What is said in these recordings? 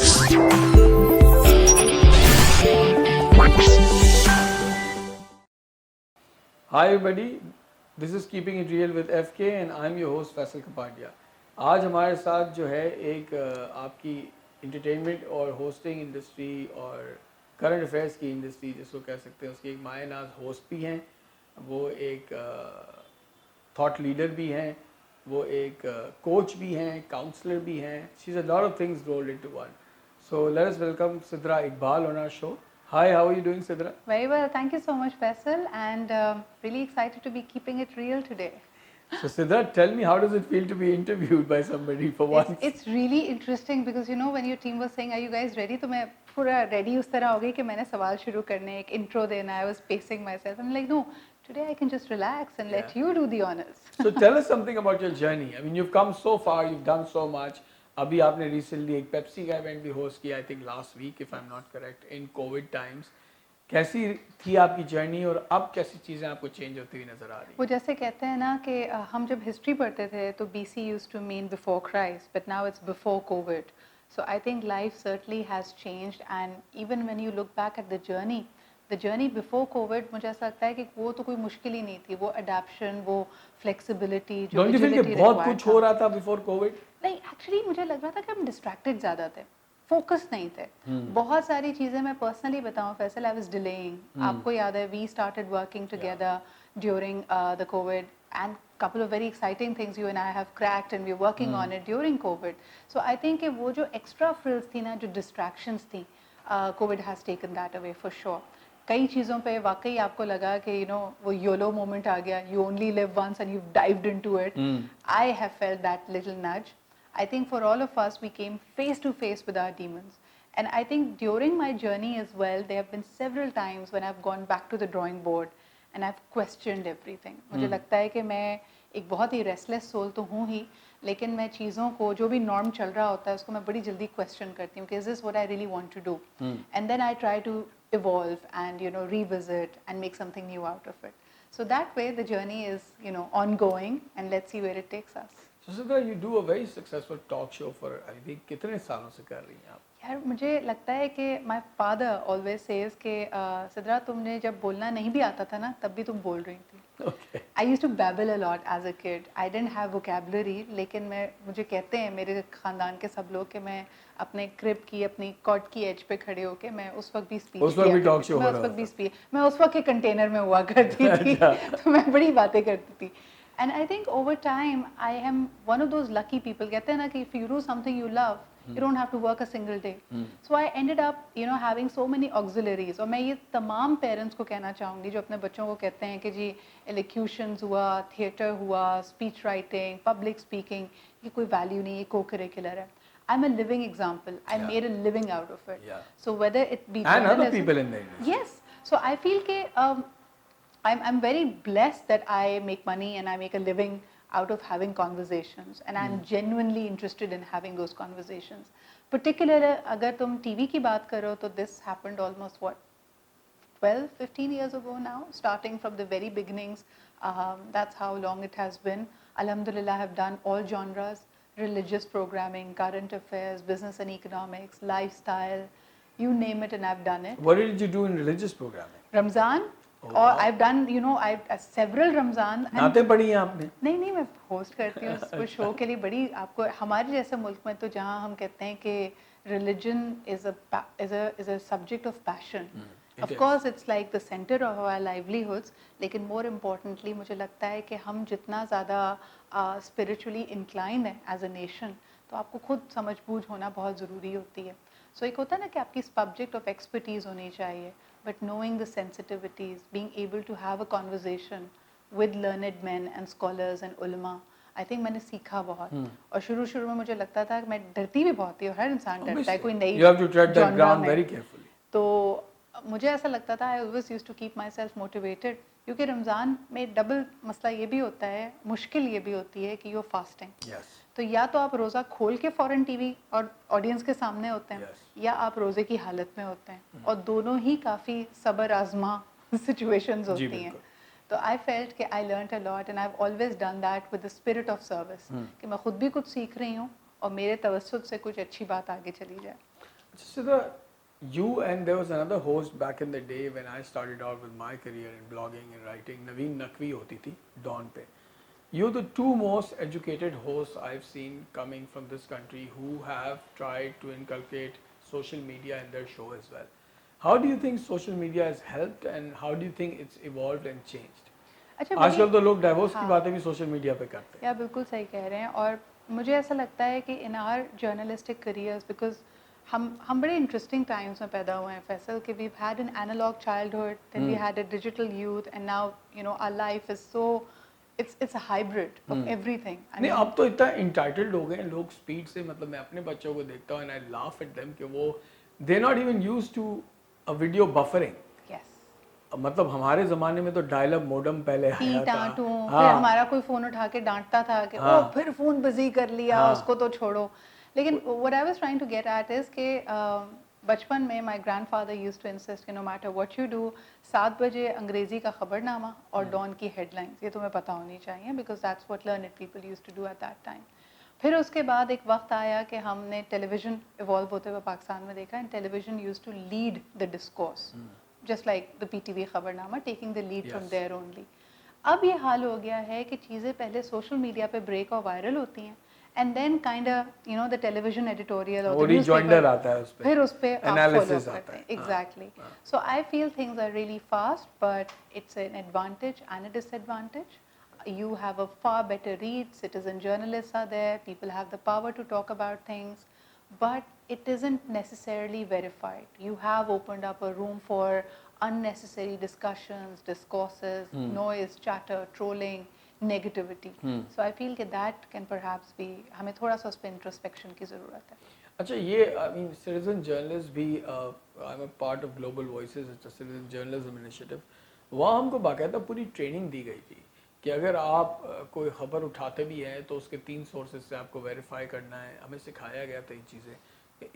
Hi everybody, this is Keeping It Real with FK and I'm your host Faisal Kapadia. आज हमारे साथ जो है एक आपकी इंटरटेनमेंट और होस्टिंग इंडस्ट्री और करंट अफेयर्स की इंडस्ट्री जिसको कह सकते हैं उसकी एक मायनाज होस्ट भी हैं, वो एक थॉट लीडर भी हैं, वो एक कोच भी हैं, काउंसलर भी हैं। She is a lot of things rolled into one. So let us welcome Sidra Iqbal on our show. Hi, how are you doing, Sidra? Very well, thank you so much, Faisal, and really excited to be keeping it real today. So, Sidra, tell me, how does it feel to be interviewed by somebody for once? It's really interesting because you know when your team was saying, "Are you guys ready?" तो मैं पूरा ready उस तरह हो गई कि मैंने सवाल शुरू करने, एक intro देना. I was pacing myself. I'm like, no, today I can just relax and let you do the honors. So, tell us something about your journey. I mean, you've come so far, you've done so much. अभी आपने recently एक Pepsi का event भी host किया, I think last week, if I'm not correct, in COVID times. कैसी थी आपकी journey और अब कैसी चीज़ें आपको चेंज होती हुई नजर आ रही हैं? वो जैसे कहते हैं ना कि हम जब हिस्ट्री पढ़ते थे तो BC used to mean before Christ, but now it's before COVID. So I think life certainly has changed, and even when you look back at the journey before COVID, मुझे ऐसा लगता है कि वो तो कोई मुश्किल ही नहीं थी. वो adaptation, वो flexibility, जो Don't you feel कि बहुत कुछ हो रहा था before COVID? नहीं, एक्चुअली मुझे लग रहा था कि हम डिस्ट्रैक्टेड ज़्यादा थे, फोकस नहीं थे. बहुत सारी चीज़ें मैं पर्सनली बताऊं फैसल, आई वाज डिलेइंग. आपको याद है we started working together during the COVID and couple of very exciting things you and I have cracked and we're working on it during COVID. So I think कि वो जो extra frills थी ना, जो distractions थी, COVID has taken that away for sure. कई चीज़ों पे वाकई आपको लगा कि you know वो YOLO moment आ गया, you only live once and you've dived into it. I have felt that little nudge. I think for all of us, we came face to face with our demons. And I think during my journey as well, there have been several times when I've gone back to the drawing board and I've questioned everything. मुझे लगता है कि मैं एक बहुत ही restless soul तो हूँ ही, लेकिन मैं चीज़ों को जो भी norm चल रहा होता है उसको मैं बड़ी जल्दी question करती हूँ कि is this what I really want to do? And then I try to evolve and you know revisit and make something new out of it. So that way the journey is you know ongoing and let's see where it takes us. So, Sidra, you do a very successful talk show for I think कितने सालों से कर रही हैं आप? यार मुझे लगता है कि माय फादर ऑलवेज सेज कि सिद्रा तुमने जब बोलना नहीं भी आता था ना तब भी तुम बोल रही थी. Okay. I used to babble a lot as a kid. I didn't have vocabulary, लेकिन मुझे कहते हैं मेरे खानदान के सब लोग कि मैं अपने क्रिब की अपनी कॉट की एज पे खड़े होके मैं उस वक्त भी स्पीच मैं उस वक्त के कंटेनर में हुआ करती थी. तो मैं बड़ी बातें करती थी. And I think over time, I am one of those lucky people. कहते हैं ना कि if you do something you love, you don't have to work a single day. So I ended up, you know, having so many auxiliaries. और मैं ये तमाम parents को कहना चाहूँगी जो अपने बच्चों को कहते हैं कि जी elocutions हुआ, theatre हुआ, speech writing, public speaking, ये कोई value नहीं, ये co-curricular है. I'm a living example. I made a living out of it. So whether it be and other people in the industry. Yes. So I feel कि I'm very blessed that I make money and I make a living out of having conversations, and I'm genuinely interested in having those conversations. Particularly अगर तुम TV की बात करो तो this happened almost what 12-15 years ago now, starting from the very beginnings. That's how long it has been. Alhamdulillah, I have done all genres: religious programming, current affairs, business and economics, lifestyle, you name it, and I've done it. What did you do in religious programming? Ramzan. और I've done you know I've several Ramzan. नाते पढ़ी हैं आपने? नहीं मैं host करती हूँ उस शो के लिए. बड़ी आपको हमारे जैसे मुल्क में तो जहाँ हम कहते हैं कि religion is a subject of passion. Of course it's like the center of our livelihoods, लेकिन more importantly मुझे लगता है कि हम जितना ज़्यादा spiritually inclined हैं as a nation, तो आपको खुद समझ बूझ होना बहुत ज़रूरी होती है. So एक होता है ना कि आपकी subject of expertise होनी चाहिए, but knowing the sensitivities, being able to have a conversation with learned men and scholars and ulama, I think मैंने सीखा बहुत. और शुरू में मुझे लगता था कि मैं डरती भी बहुत थी, और हर इंसान डरता है कोई नई You have to tread that ground very carefully. तो मुझे ऐसा लगता था I always used to keep myself motivated, क्योंकि रमज़ान में डबल मसला ये भी होता है, मुश्किल ये भी होती है कि you're fasting. Yes. तो या तो आप रोज़ा खोल के फ़ौरन टीवी और ऑडियंस के सामने होते हैं, या आप रोज़े की हालत में होते हैं, और दोनों ही काफ़ी सब्र आज़मा सिचुएशंस होती हैं. तो आई फेल्ट कि I learned a lot and I have always done that with the spirit of service, कि मैं खुद भी कुछ सीख रही हूँ और मेरे तवज्जुद से कुछ अच्छी बात आगे चली जाए. Siddha, you and there was another host back in the day when I started out with my career in blogging and writing. Naveen Naqvi hoti thi Dawn pe. You're the two most educated hosts I've seen coming from this country who have tried to inculcate social media in their show as well. How do you think social media has helped and how do you think it's evolved and changed? अच्छा आजकल तो लोग divorce की हाँ बातें भी social media पे करते हैं. या बिल्कुल सही कह रहे हैं और मुझे ऐसा लगता है कि in our journalistic careers because हम बड़े इंटरेस्टिंग टाइम्स में पैदा हुए हैं फैसल कि we had an analog childhood then we had a digital youth and now you know our life is so it's a hybrid of everything. नहीं अब तो इतना इंटाइटल्ड हो गए हैं लोग स्पीड से. मतलब मैं अपने बच्चों को देखता हूँ and I laugh at them कि वो they not even used to a video buffering. Yes. मतलब हमारे जमाने में तो डायल अप मॉडेम पहले आया था. फिर हमारा कोई फोन उठा के डांटता था कि ओ फिर फोन बिजी कर लिया उसको तो छोड़ो. लेकिन what I was trying to get at is कि बचपन में my grandfather used to insist कि no matter what you do 7 बजे अंग्रेजी का खबरनामा और डॉन की हेडलाइंस ये तुम्हें पता होनी चाहिए because that's what learned people used to do at that time. फिर उसके बाद एक वक्त आया कि हमने टेलीविज़न इवॉल्व होते हुए पाकिस्तान में देखा and television used to lead the discourse just like the PTV Khabarnama taking the lead from there only. अब ये हाल हो गया है कि चीज़ें पहले सोशल मीडिया पे ब्रेक और वायरल होती हैं and then kind of you know the television editorial or the rejoinder आता है उस पे, फिर उस पे analysis आता है. Exactly. So I feel things are really fast but it's an advantage and a disadvantage. You have a far better read, citizen journalists are there, people have the power to talk about things, but it isn't necessarily verified. You have opened up a room for unnecessary discussions, discourses, noise, chatter, trolling, negativity. So I feel that can perhaps be हमें थोड़ा सा उस पे introspection की ज़रूरत है. अच्छा ये I mean citizen journalists भी I'm a part of Global Voices, it's a citizen journalism initiative. वहाँ हमको बाकायदा पूरी ट्रेनिंग दी गई थी कि अगर आप कोई खबर उठाते भी हैं तो उसके 3 सोर्सेज से आपको वेरीफाई करना है. हमें सिखाया गया था ये चीज़ें.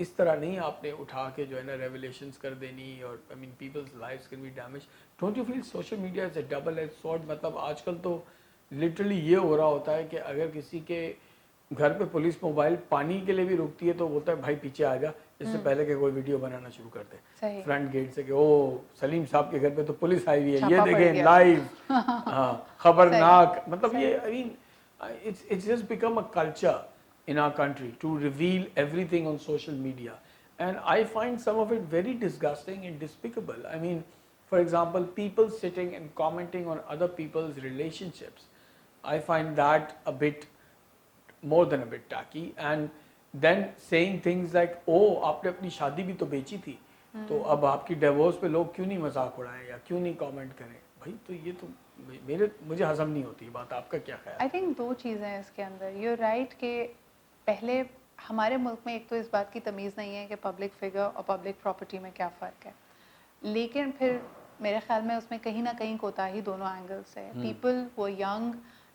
इस तरह नहीं आपने उठा के जो है ना रेवलेशंस कर देनी और I mean people's lives can be damage. Don't you feel social media is a double edge sword? मतलब आजकल तो लिटरली ये हो रहा होता है कि अगर किसी के घर पे पुलिस मोबाइल पानी के लिए भी रुकती है तो बोलता है भाई पीछे आ जा, इससे पहले के कोई वीडियो बनाना शुरू कर दे फ्रंट गेट से कि ओ सलीम साहब के घर पे तो पुलिस आई हुई है, ये देखें लाइव. हाँ खबरनाक. मतलब ये I mean it's just become a culture in our country to reveal everything on social media and I find some of it very disgusting and despicable. I mean, for example, people sitting and commenting on other people's relationships, I find that a bit more than a bit tacky and then saying things like oh आपने अपनी शादी भी तो बेची थी तो अब आपकी डिवोर्स पे लोग क्यों नहीं मजाक उड़ाएं या क्यों नहीं कमेंट करें. भाई तो ये तो मुझे हजम नहीं होती बात. आपका क्या ख्याल? आई थिंक 2 चीज़ें हैं इसके अंदर. यू राइट कि पहले हमारे मुल्क में एक तो इस बात की तमीज़ नहीं है कि पब्लिक फिगर और पब्लिक प्रॉपर्टी में क्या फ़र्क है, लेकिन फिर मेरे ख्याल में उसमें कहीं ना कहीं कोताही दोनों एंगल्स है. पीपल वो young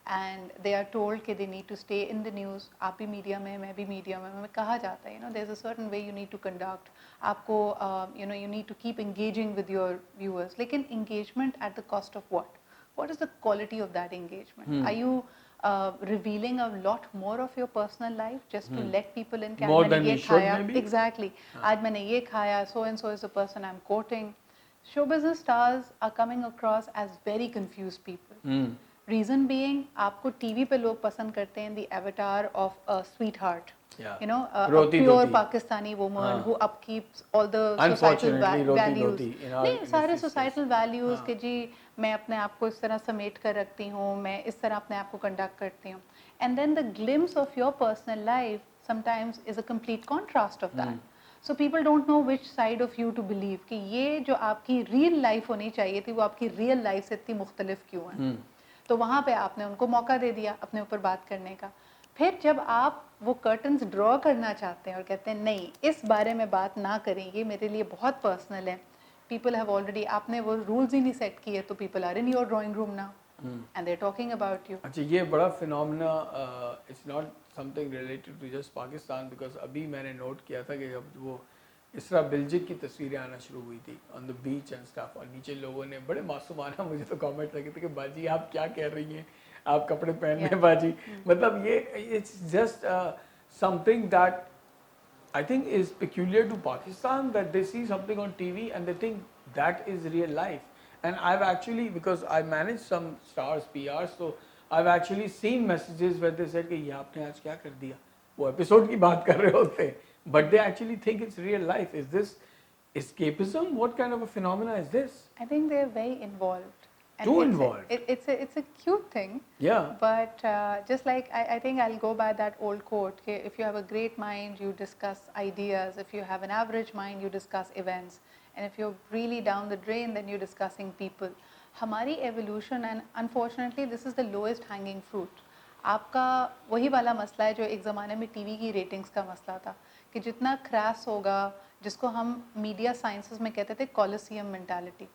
and they are told कि they need to stay in the news. आप भी मीडिया में, मैं भी मीडिया में, हमें कहा जाता है you know there is a certain way you need to conduct. आपको you know you need to keep engaging with your viewers. लेकिन engagement at the cost of what is the quality of that engagement? Are you revealing a lot more of your personal life just to let people in? More than you should maybe? Exactly. आज मैंने ये खाया, so and so is the person I'm quoting. Show business stars are coming across as very confused people. Reason being, आपको TV पे लोग पसंद करते हैं the avatar of a sweetheart. You know, a pure Pakistani woman who upkeeps all the societal values. नहीं, सारे societal values कि जी मैं अपने आप को इस तरह समेट कर रखती हूँ, मैं इस तरह अपने आप को conduct करती हूँ. And then the glimpse of your personal life sometimes is a complete contrast of that. So people don't know which side of you to believe कि ये जो आपकी real life होनी चाहिए थी वो आपकी real life से इतनी मुख्तलिफ क्यों है. तो वहाँ पे आपने उनको मौका दे दिया अपने ऊपर बात करने का. फिर जब आप वो कर्टन्स ड्रॉ करना चाहते हैं और कहते हैं नहीं इस बारे में बात ना करें, ये मेरे लिए बहुत पर्सनल है, पीपल हैव ऑलरेडी, आपने वो रूल्स ही नहीं सेट किए तो people are in your drawing room now and they are talking about you. अच्छा ये बड़ा phenomena, it's not something related to just Pakistan because अभी मैंने नोट किया था कि जब वो इसरा बिल्जिक की तस्वीरें आना शुरू हुई थी on the beach and stuff और नीचे लोगों ने बड़े मासूमाना मुझे तो कमेंट लगे थे कि बाजी आप क्या कह रही हैं, आप कपड़े पहन रहे हैं बाजी. मतलब ये it's just something that I think is peculiar to Pakistan that they see something on TV and they think that is real life. And I've actually, because I manage some stars PR, so I've actually seen messages where they said कि ये आपने आज क्या कर दिया, वो episode की बात कर रहे होते हैं, but they actually think it's real life. Is this escapism? What kind of a phenomena is this? I think they're very involved. Too it's involved. It's a cute thing. Yeah. But just like I think I'll go by that old quote, okay, if you have a great mind, you discuss ideas. If you have an average mind, you discuss events. And if you're really down the drain, then you're discussing people. हमारी evolution, and unfortunately this is the lowest hanging fruit. आपका वही वाला मसला है जो एक ज़माने में टीवी की रेटिंग्स का मसला था कि जितना क्रैस होगा, जिसको हम मीडिया साइंसेस में कहते थे कॉलोसियम mentality.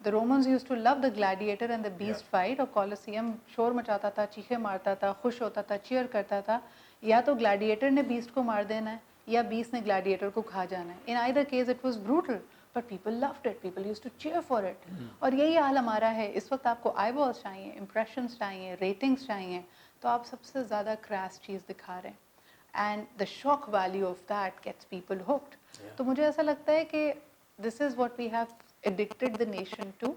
The Romans used to love the gladiator and the beast fight, और कॉलोसियम शोर मचाता था, चीखे मारता था, खुश होता था, चीयर करता था. या तो ग्लैडिएटर ने बीस्ट को मार देना है या बीस्ट ने ग्लैडिएटर को खा जाना है. In either case it was brutal, but people loved it, people used to cheer for it. और यही हाल हमारा है इस वक्त. आपको आईबॉल्स चाहिए, इंप्रेशंस चाहिए, रेटिंग्स चाहिए, तो आप सबसे ज़्यादा क्रैश चीज़ दिखा रहे हैं. And the shock value of that gets people hooked. तो मुझे ऐसा लगता है कि this is what we have addicted the nation to.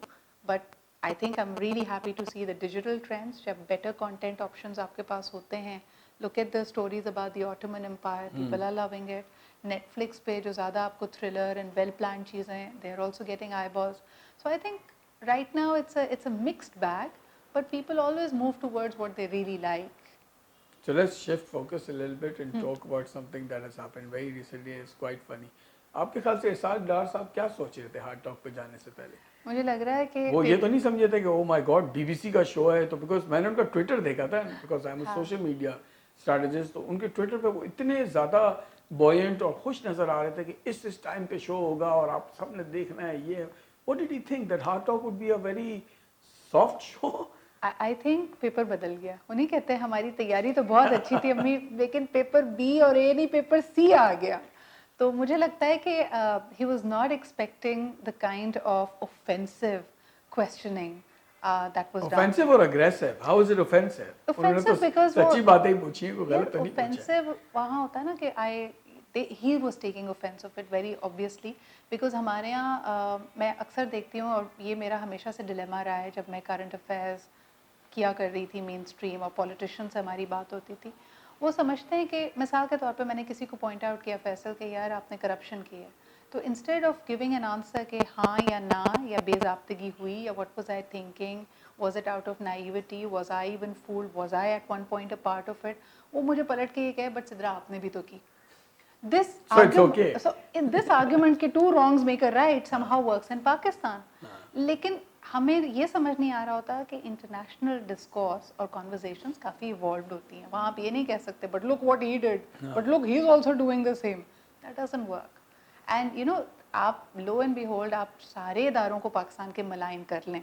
But I think I'm really happy to see the digital trends. जब better content options आपके पास होते हैं, look at the stories about the Ottoman Empire, people are loving it. Netflix पे जो ज़्यादा आपको thriller and well planned चीज़ें, they are also getting eyeballs. So I think right now it's a mixed bag, but people always move towards what they really like. So let's shift focus a little bit and talk about something that has happened very recently. It's quite funny. आपके ख्याल से एहसास डार साहब क्या सोच रहे थे hard talk पे जाने से पहले? मुझे लग रहा है कि वो ये तो नहीं समझे थे कि ओ माय गॉड बीबीसी का शो है, तो बिकॉज मैंने उनका ट्विटर देखा था, because I am a social media strategist, तो उनके ट्विटर पे वो इतने ज़्यादा बॉयंट और खुश नज़र आ रहे थे कि इस टाइम पे शो होगा और आप सबने देखना है ये. What did you think that hard talk would be a very soft show? I think paper बदल गया. उन्हीं कहते हैं हमारी तैयारी तो बहुत अच्छी थी अम्मी, लेकिन पेपर बी और ए नहीं पेपर सी आ गया. तो मुझे लगता है कि he was not expecting the kind of offensive questioning that was offensive done. or aggressive? How is it offensive? Offensive because सच्ची बातें पूछी, वो गलत तो नहीं पूछा. offensive वहाँ होता है ना कि he was taking offense of it very obviously, because हमारे यहाँ मैं अक्सर देखती हूँ और ये मेरा हमेशा से डिलेमा रहा है. जब मैं करंट अफेयर्स किया कर रही थी मेन स्ट्रीम और पॉलिटिशियन से हमारी बात होती थी, वो समझते हैं कि मिसाल के तौर पे मैंने किसी को पॉइंट आउट किया फैसल कि यार आपने करप्शन की है, तो instead of giving an answer कि हाँ या ना या बेजाब्तगी हुई या what was I thinking, was it out of naivety, was I even fooled, was I at one point a part of it, वो मुझे पलट के ये कहे बट सिद्रा आपने भी तो की. This so in this argument कि two wrongs make a right somehow works in Pakistan. लेकिन हमें ये समझ नहीं आ रहा होता कि इंटरनेशनल डिस्कोर्स और कॉन्वर्जेशंस काफ़ी इवॉल्व्ड होती हैं. वहाँ आप ये नहीं कह सकते but look what he did, but look he is also doing the same. That doesn't work. And you know आप लो एंड बिहोल्ड आप सारे इदारों को पाकिस्तान के मलाइन कर लें,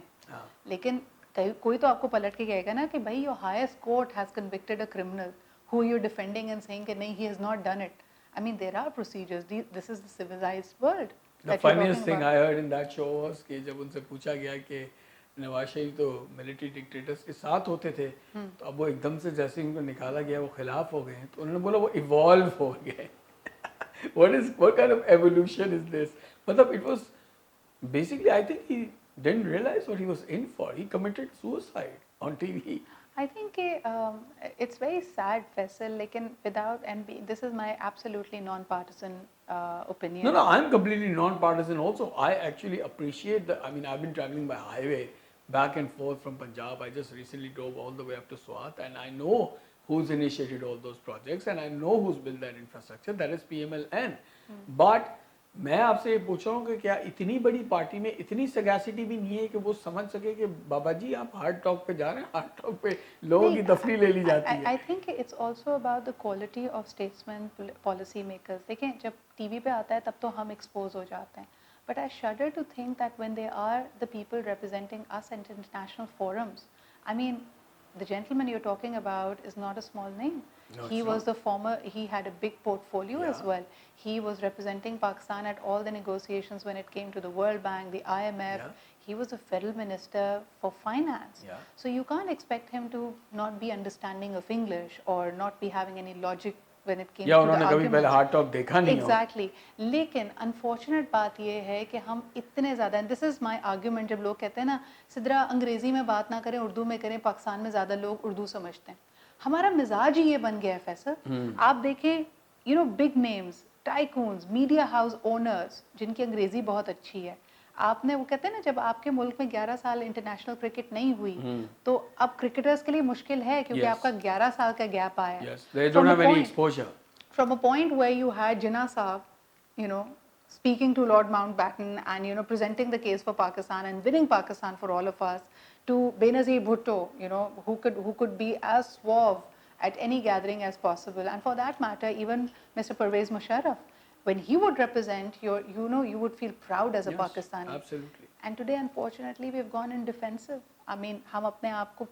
लेकिन कोई तो आपको पलट के कहेगा ना कि भाई your highest court has convicted a criminal who you defending and saying कि नहीं he has not done it. I mean there are procedures. This is the civilized world. The funniest thing I heard in that show was कि जब उनसे पूछा गया कि नवाज शरीफ तो military dictators के साथ होते थे, तो अब वो एकदम से जैसे उनको निकाला गया वो खिलाफ हो गए हैं, तो उन्होंने बोला वो इवॉल्व हो गए. what kind of evolution is this? मतलब it was basically I think he didn't realize what he was in for. He committed suicide on TV. I think it's very sad, Faisal, लेकिन without and this is my absolutely non-partisan opinion. No, I'm completely non-partisan also. I actually appreciate I mean, I've been traveling by highway back and forth from Punjab. I just recently drove all the way up to Swat, and I know who's initiated all those projects, and I know who's built that infrastructure. That is PMLN. But मैं आपसे ये पूछ रहा हूँ कि क्या इतनी बड़ी पार्टी में इतनी सगैसिटी भी नहीं है कि वो समझ सके कि बाबा जी आप हार्ड टॉक पे जा रहे हैं, हार्ड टॉक पे लोगों की तफरी ले ली जाती है. I think it's also about the quality of statesmen, policy makers. देखें जब टीवी पे आता है तब तो हम एक्सपोज हो जाते हैं, but I shudder to think that when they are the people representing us at international forums, I mean the gentleman you're talking about is not a small name. No, he was the former, he had a big portfolio as well. He was representing Pakistan at all the negotiations when it came to the World Bank, the IMF. He was a federal minister for finance. So you can't expect him to not be understanding of English or not be having any logic when it came या to the उन्होंने कभी पहले arguments. Hard talk देखा नहीं हो। Exactly. लेकिन unfortunate बात ये है कि हम इतने ज़्यादा, and this is my argument, जब लोग कहते हैं ना सिद्रा अंग्रेज़ी में बात ना करें उर्दू में करें, पाकिस्तान में ज़्यादा लोग उर्दू समझते हैं। हमारा मिजाज ही ये बन गया है फैसल। आप देखें you know big names, tycoons, media house owners जिनकी अंग्रेज़ी बहुत अच्छी है, आपने वो कहते हैं ना जब आपके मुल्क में 11 साल इंटरनेशनल क्रिकेट नहीं हुई तो अब क्रिकेटर्स के लिए मुश्किल है क्योंकि Yes. आपका 11 साल का गैप आया है। Yes, they From don't a have any point- exposure. from a point where you had Jinnah Saab, you know, speaking to Lord Mountbatten and you know presenting the case for Pakistan and winning Pakistan for all of us, to Benazir Bhutto, you know, who could be as suave at any gathering as possible, and for that matter, even Mr. Pervez Musharraf, when he would represent your, you know, you would feel proud as a Yes, Pakistani. absolutely. And today, unfortunately, we've gone in defensive. I mean, हम अपने आप को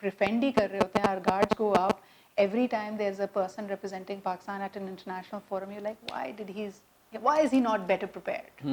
defend ही कर रहे होते हैं. Our guards go up every time there's a person representing Pakistan at an international forum. You're like, why is he not better prepared?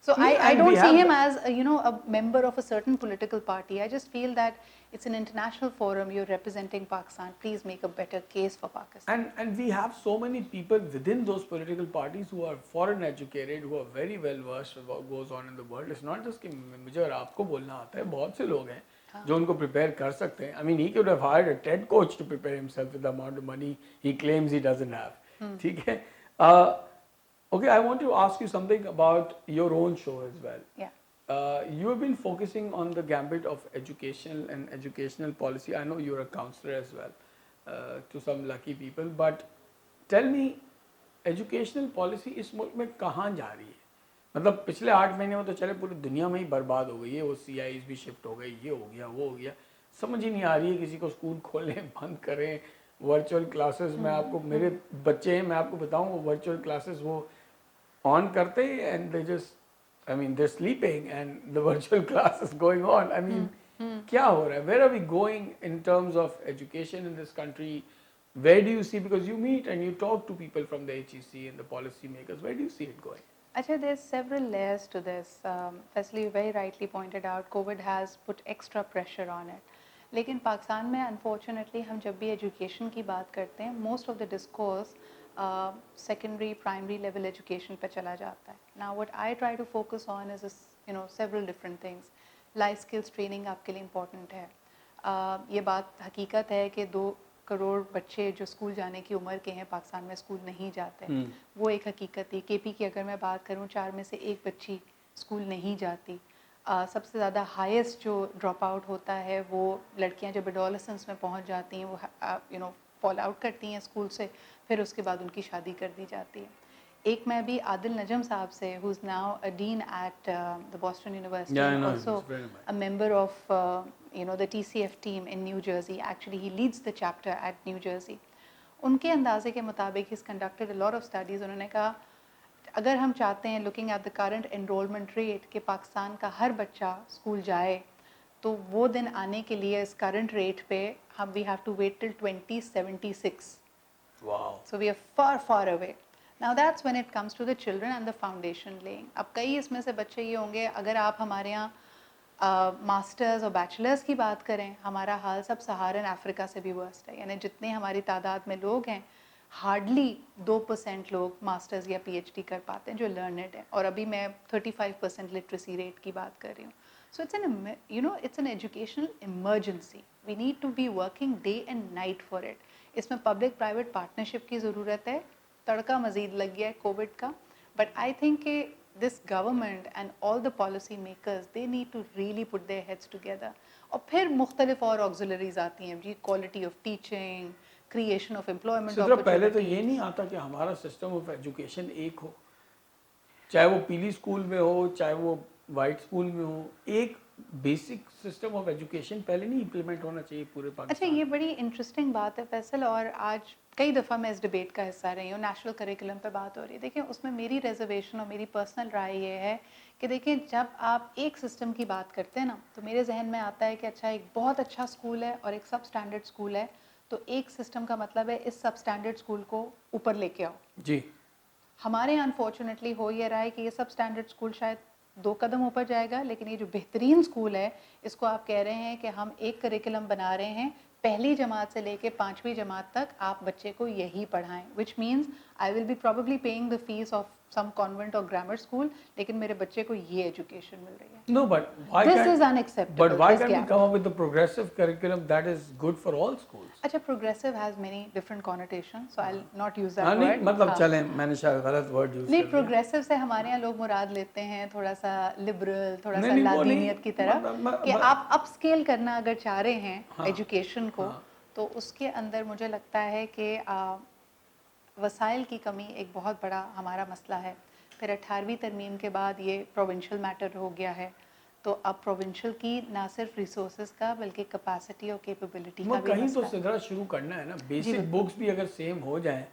So Yeah, I and we don't see have him as a, you know, a member of a certain political party. I just feel that it's an international forum. You're representing Pakistan. Please make a better case for Pakistan. And we have so many people within those political parties who are foreign educated, who are very well versed with what goes on in the world. It's not just कि मुझे और आपको बोलना आता है, बहुत से लोग हैं जो उनको prepare कर सकते हैं. I mean, he could have hired a TED coach to prepare himself with the amount of money he claims he doesn't have. ठीक है? Okay, I want to ask you something about your own show as well. Yeah. You have been focusing on the gambit of education and educational policy. I know you're a counselor as well to some lucky people, but tell me, educational policy इस मुल्क में कहाँ जा रही है? मतलब पिछले 8 महीने में तो चले पूरी दुनिया में ही बर्बाद हो गई है, वो CIs भी शिफ्ट हो गई, ये हो गया, वो हो गया, समझ ही नहीं आ रही है किसी को स्कूल खोलें, बंद करें, वर्चुअल क्लासेस में आपको, मेरे बच्चे हैं, मैं आपको बताऊँ, वो वर्चुअल क्लासेस वो ऑन करते and they just, I mean, they're sleeping and the virtual class is going on. I mean, क्या हो रहा है? Where are we going in terms of education in this country? Where do you see, because you meet and you talk to people from the HEC and the policy makers, where do you see it going? Actually, there's several layers to this. Firstly, you very rightly pointed out, COVID has put extra pressure on it. लेकिन पाकिस्तान में unfortunately हम जब भी education की बात करते हैं, most of the discourse secondary, primary level education पे चला जाता है. Now, what I try to focus on is, you know, several different things. Life skills training आपके लिए important है. ये बात हकीकत है कि 2 करोड़ बच्चे जो स्कूल जाने की उम्र के हैं पाकिस्तान में स्कूल नहीं जाते. वो एक हकीकत थी. KP की अगर मैं बात करूँ, 4 में से 1 बच्ची स्कूल नहीं जाती. सबसे ज़्यादा हाईएस्ट जो ड्रॉप आउट होता है वो लड़कियां जब एडोलेसेंस में पहुंच जाती हैं, वो यू नो फॉल आउट करती हैं स्कूल से, फिर उसके बाद उनकी शादी कर दी जाती है. एक मैं भी आदिल नजम साहब से, who is now a dean at the Boston University, Yeah, I know, also he's very much. a member of you know the TCF team in New Jersey. Actually, he leads the chapter at New Jersey. उनके अंदाजे के मुताबिक he's conducted a lot of studies. उन्होंने कहा अगर हम चाहते हैं looking at the current enrollment rate कि पाकिस्तान का हर बच्चा स्कूल जाए, तो वो दिन आने के लिए इस current rate पे हम we have to wait till 2076. Wow. So we are far, far away. Now that's when it comes to the children and the foundation laying. अब कई इसमें से बच्चे ये होंगे, अगर आप हमारे यहाँ मास्टर्स और बैचलर्स की बात करें, हमारा हाल सब सहारन अफ्रीका से भी वर्स्ट है. यानी जितने हमारी तादाद में लोग हैं, हार्डली 2% लोग मास्टर्स या PhD कर पाते हैं जो लर्नड है. और अभी मैं 35% लिटरेसी रेट की बात कर रही हूँ. So it's an, you know, it's an educational emergency. We need to be working day and night for it. इसमें पब्लिक प्राइवेट पार्टनरशिप की ज़रूरत है. तड़का मज़ीद लग गया है कोविड का, बट आई थिंक कि this government and all the policy makers they need to really put their heads together. और फिर मुख्तलिफ और ऑक्सिलरीज आती हैं जी, quality of teaching, creation of employment opportunities. पहले तो ये नहीं आता कि हमारा सिस्टम ऑफ एजुकेशन एक हो, चाहे वो पीली स्कूल में हो, चाहे वो वाइट स्कूल में हो, एक बेसिक सिस्टम ऑफ एजुकेशन पहले नहीं इम्प्लीमेंट होना चाहिए पूरे पाकिस्तान. अच्छा, ये बड़ी इंटरेस्टिंग बात है फैसल, और आज कई दफ़ा मैं इस डिबेट का हिस्सा रही हूँ. नेशनल करिकुलम पे बात हो रही है. देखिए, उसमें मेरी रिजर्वेशन और मेरी पर्सनल राय ये है कि देखिए, जब आप एक सिस्टम की बात करते हैं ना, तो मेरे जहन में आता है कि अच्छा, एक बहुत अच्छा स्कूल है और एक सब स्टैंडर्ड स्कूल है, तो एक सिस्टम का मतलब है इस सब स्टैंडर्ड स्कूल को ऊपर लेके आओ. जी. हमारे यहाँ अनफॉर्चुनेटली हो ये रहा है कि ये सब स्टैंडर्ड स्कूल शायद 2 कदम ऊपर जाएगा, लेकिन ये जो बेहतरीन स्कूल है, इसको आप कह रहे हैं कि हम एक करिकुलम बना रहे हैं पहली जमात से लेके 5वीं जमात तक आप बच्चे को यही पढ़ाएं, which means I will be probably paying the fees of some convent or grammar school, लेकिन मेरे बच्चे को ये एजुकेशन मिल रही है. No, but why This can't is unacceptable. but why this can't we gap. come up with a progressive curriculum that is good for all schools? अच्छा, progressive has many different connotations, so I'll not use that हाँ word. नहीं मतलब हाँ. चलें, मैंने शायद गलत word use नहीं, कर दिया. प्रोग्रेसिव से हमारे यहाँ लोग मुराद लेते हैं थोड़ा सा लिबरल, थोड़ा नहीं, सा नहीं, वो नहीं, लादीनियत की तरफ, कि आप अपस्केल करना अगर चाह रहे हैं हाँ, एजुकेशन को, हाँ. तो उसके अंदर मुझे लगता है कि वसाइल की कमी एक बहुत बड़ा हमारा मसला है. फिर 18वीं तरमीम के बाद ये प्रोविंशियल मैटर हो गया है, तो अब प्रोविंशियल की ना सिर्फ रिसोर्सेज का बल्कि कैपेसिटी और कैपेबिलिटी का भी कहीं तो मसला है. सिलसिला शुरू करना है ना. जी, बेसिक बिल्कुल. बुक्स भी अगर सेम हो जाएं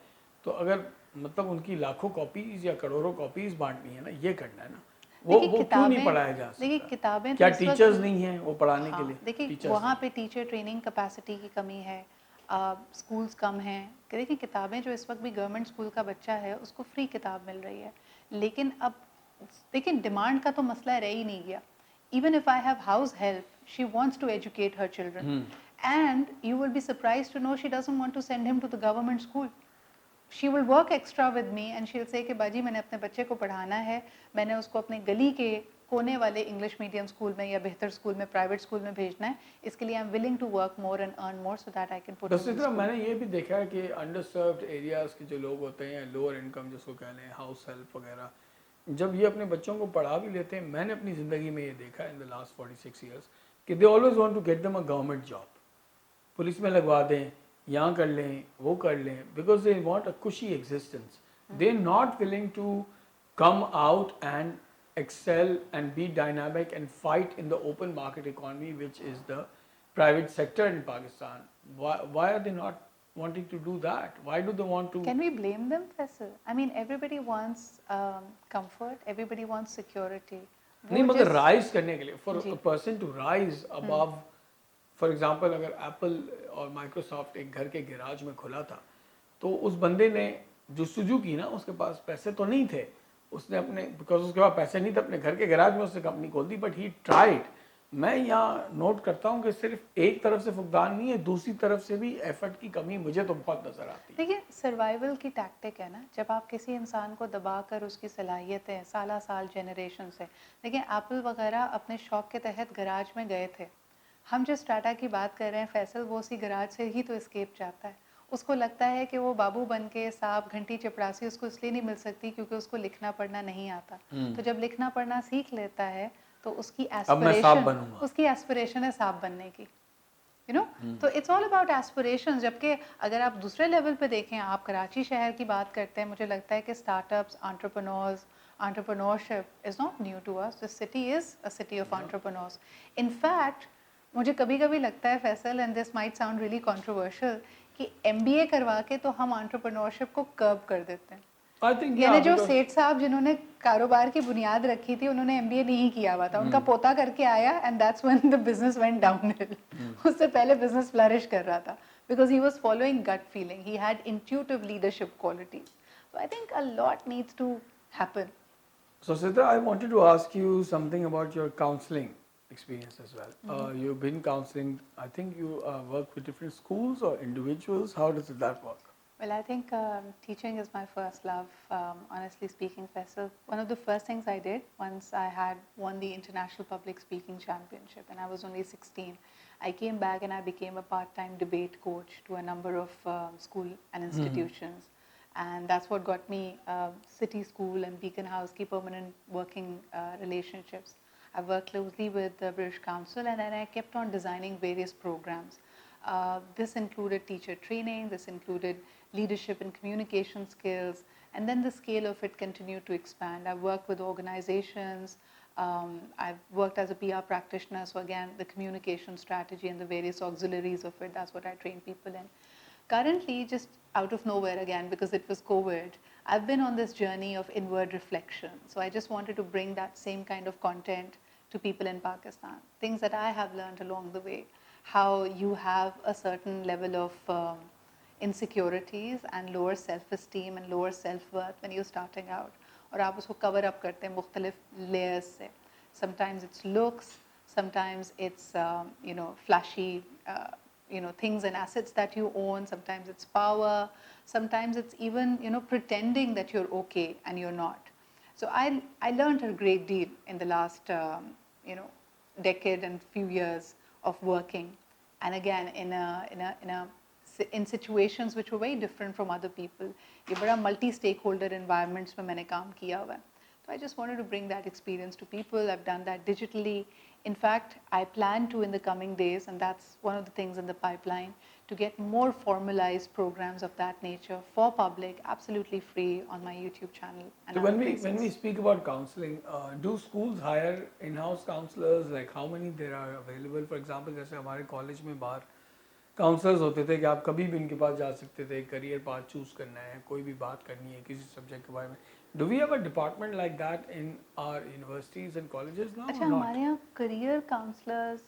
तो अगर मतलब उनकी लाखों कॉपीज या करोड़ों कॉपीज बांटनी है ना, ये करना है ना. वो क्यों नहीं पढ़ाया जा सकता? देखिए किताबें क्या तो इस टीचर्स वक्त नहीं हैं वो पढ़ाने के हाँ, लिए? देखिए टीचर्स वहाँ नहीं. पे टीचर ट्रेनिंग कैपेसिटी की कमी है, स्कूल्स कम हैं. देखिए किताबें जो इस वक्त भी गवर्नमेंट स्कूल का बच्चा है उसको फ्री किताब मिल रही है, लेकिन अब देखिए डिमांड का तो मसला रह ही नहीं गया. Even if I have house help, she wants to educate her children, and you will be surprised to know she doesn't want to send him to the government school. She will work extra with me and she will say कि बाजी मैंने अपने बच्चे को पढ़ाना है, मैंने उसको अपने गली के कोने वाले इंग्लिश मीडियम स्कूल में या बेहतर स्कूल में, प्राइवेट स्कूल में भेजना है, इसके लिए I am willing to work more and earn more so that I can put दूसरी तरफ मैंने ये भी देखा है कि अंडरसर्व्ड एरियाज के जो लोग होते हैं, लोअर इनकम जिसको कह लें, हाउस हेल्प वगैरह, जब ये अपने बच्चों को पढ़ा भी लेते हैं, मैंने अपनी ज़िंदगी में ये देखा है इन द लास्ट 46 ईयर्स कि they always want to get them a government job. Police में लगवा दें, यहाँ कर लें, वो कर लें, because they want a cushy existence. They are not willing to come out and excel and be dynamic and fight in the open market economy, which is the private sector in Pakistan. Why are they not wanting to do that? Why do they want to? Can we blame them, Faisal? I mean, everybody wants comfort, everybody wants security. नहीं मगर rise करने के लिए, for ji. a person to rise above, for example, अगर Apple और Microsoft एक घर के गैराज में खुला था, तो उस बंदे ने जो सुजुकी ना, उसके पास पैसे तो नहीं थे, उसने अपने बिकॉज उसके पास पैसे नहीं थे, अपने घर के गैराज में उसने कंपनी खोल दी, बट ही ट्राइड. मैं यहाँ नोट करता हूँ कि सिर्फ एक तरफ से फुकदान नहीं है, दूसरी तरफ से भी एफर्ट की कमी मुझे तो बहुत नजर आती है. देखिए सर्वाइवल की टैक्टिक है ना, जब आप किसी इंसान को दबाकर उसकी सलाहियतें साल साल जनरेशन से, देखिए एप्पल वगैरह अपने शौक के तहत गराज में गए थे. हम जिस टाटा की बात कर रहे हैं फैसल, वो उसी गराज से ही तो एस्केप चाहता है. उसको लगता है कि वो बाबू बन के सांप घंटी चपरासी उसको इसलिए नहीं मिल सकती क्योंकि उसको लिखना पढ़ना नहीं आता. तो जब लिखना पढ़ना सीख लेता है तो उसकी एस्पिरेशन है सांप बनने की, यू नो. तो इट्स ऑल अबाउट एस्पिरेशंस. जबकि अगर आप दूसरे लेवल पे देखें, आप कराची शहर की बात करते हैं, मुझे लगता है कि startups, entrepreneurship is not new to us. This city is a city of entrepreneurs. In fact मुझे कभी कभी लगता है Faisal, and this might sound really controversial, कि MBA करवा के तो हम एंटरप्रेन्योरशिप को कर्ब कर देते हैं. यानी जो सेठ साहब जिन्होंने कारोबार की बुनियाद रखी थी, उन्होंने MBA नहीं किया हुआ था, उनका पोता करके आया, and that's when the business went downhill. उससे पहले बिजनेस फ्लरिश कर रहा था because he was following gut feeling, he had intuitive leadership qualities. So I think a lot needs to happen. So Sidra, I wanted to ask you something about your counseling experience as well. You've been counseling, I think you work with different schools or individuals. How does that work? Well, I think teaching is my first love, honestly speaking, Faisal. One of the first things I did once I had won the International Public Speaking Championship and I was only 16, I came back and I became a part-time debate coach to a number of school and institutions. And that's what got me City School and Beacon House की permanent working relationships. I worked closely with the British Council and then I kept on designing various programs. This included teacher training, this included leadership and communication skills, and then the scale of it continued to expand. I worked with organizations, I've worked as a PR practitioner, so again, the communication strategy and the various auxiliaries of it, that's what I train people in. Currently, just out of nowhere again, because it was COVID, I've been on this journey of inward reflection. So I just wanted to bring that same kind of content to people in Pakistan. Things that I have learned along the way. How you have a certain level of insecurities and lower self-esteem and lower self-worth when you're starting out. और आप उसको cover up करते हैं मुख्तलिफ layers से. Sometimes it's looks, sometimes it's flashy things and assets that you own. Sometimes it's power. Sometimes it's even pretending that you're okay and you're not. So I learned a great deal in the last decade and few years of working, and again in situations which were very different from other people. ये बड़ा multi-stakeholder environments में मैंने काम किया हुआ है. So I just wanted to bring that experience to people. I've done that digitally. In fact, I plan to in the coming days, and that's one of the things in the pipeline, to get more formalized programs of that nature for public, absolutely free on my YouTube channel. And so when we speak about counseling, do schools hire in-house counselors? Like how many there are available? For example, जैसे हमारे college में बाहर counsellors होते थे कि आप कभी भी इनके पास जा सकते थे, करियर पाथ चूज करना है, कोई भी बात करनी है किसी सब्जेक्ट के बारे में. Do we have a department like that in our universities and colleges now? अच्छा, हमारे यहाँ करियर काउंसलर्स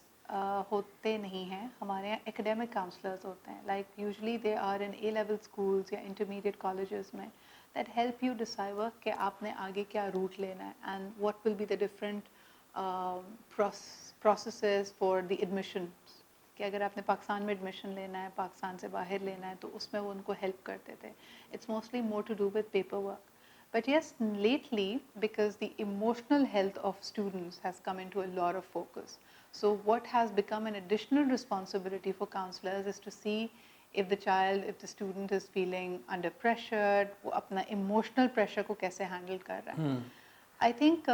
होते नहीं हैं. हमारे यहाँ एकेडमिक काउंसलर्स होते हैं. Like usually they are in A level schools या इंटरमीडिएट कॉलेजेस में, दैट हेल्प यू डिसाइड कि आपने आगे क्या रूट लेना है and what will be the different processes for the admission. कि अगर आपने पाकिस्तान में एडमिशन लेना है, पाकिस्तान से बाहर लेना है, तो उसमें वो उनको हेल्प करते थे. It's mostly more to do with paperwork. But yes, lately, because the emotional health of students has come into a lot of focus. So what has become an additional responsibility for counselors is to see if the student is feeling under pressure, वो अपना emotional pressure को कैसे handle कर रहा है. I think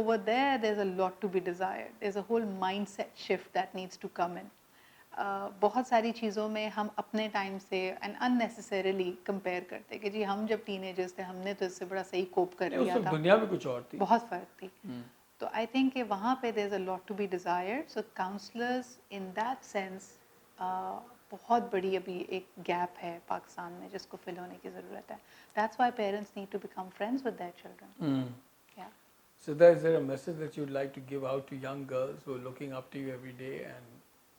over there's a lot to be desired. There's a whole mindset shift that needs to come in. बहुत सारी चीज़ों में हम अपने टाइम से एंड अननेसेसरीली कंपेयर करते हैं कि जी हम जब टीनेजर्स थे हमने तो इससे बड़ा सही कोप कर लिया था. दुनिया में कुछ और थी, बहुत फ़र्क थी. तो आई थिंक कि वहाँ पे there is a lot to be desired. So counsellors in that sense बहुत बड़ी अभी एक गैप है पाकिस्तान में जिसको फिल होने की ज़रूरत है. That's why parents need to become friends with their children. So is there a message that you'd like to give out to young girls who are looking up to you every day and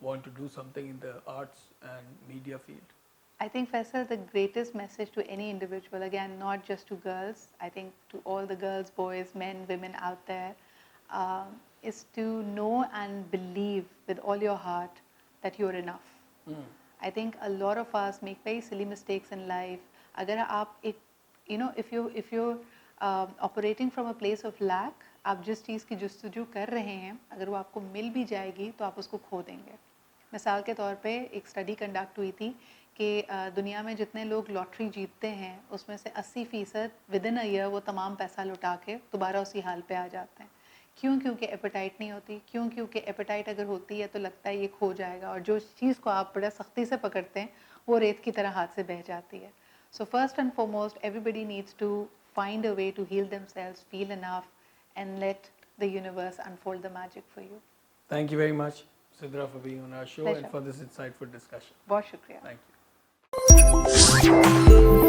want to do something in the arts and media field? I think, Faisal, the greatest message to any individual, again, not just to girls, I think to all the girls, boys, men, women out there, is to know and believe with all your heart that you're enough. I think a lot of us make very silly mistakes in life. Agar aap if you're operating from a place of lack, आप जिस चीज़ की जुस्तजू कर रहे हैं, अगर वो आपको मिल भी जाएगी तो आप उसको खो देंगे. मिसाल के तौर पे एक स्टडी कंडक्ट हुई थी कि दुनिया में जितने लोग लॉटरी जीतते हैं उसमें से 80% विद इन अ ईयर वो तमाम पैसा लुटा के दोबारा उसी हाल पे आ जाते हैं. क्यों? क्योंकि एपेटाइट नहीं होती. क्यों? क्योंकि एपेटाइट अगर होती है तो लगता है ये खो जाएगा, और जो चीज़ को आप बड़ा सख्ती से पकड़ते हैं वो रेत की तरह हाथ से बह जाती है. So first and foremost everybody needs to find a way to heal themselves, feel enough, and let the universe unfold the magic for you. Thank you very much, Sidra, for being on our show. Pleasure. And for this insightful discussion. बहुत शुक्रिया. Thank you.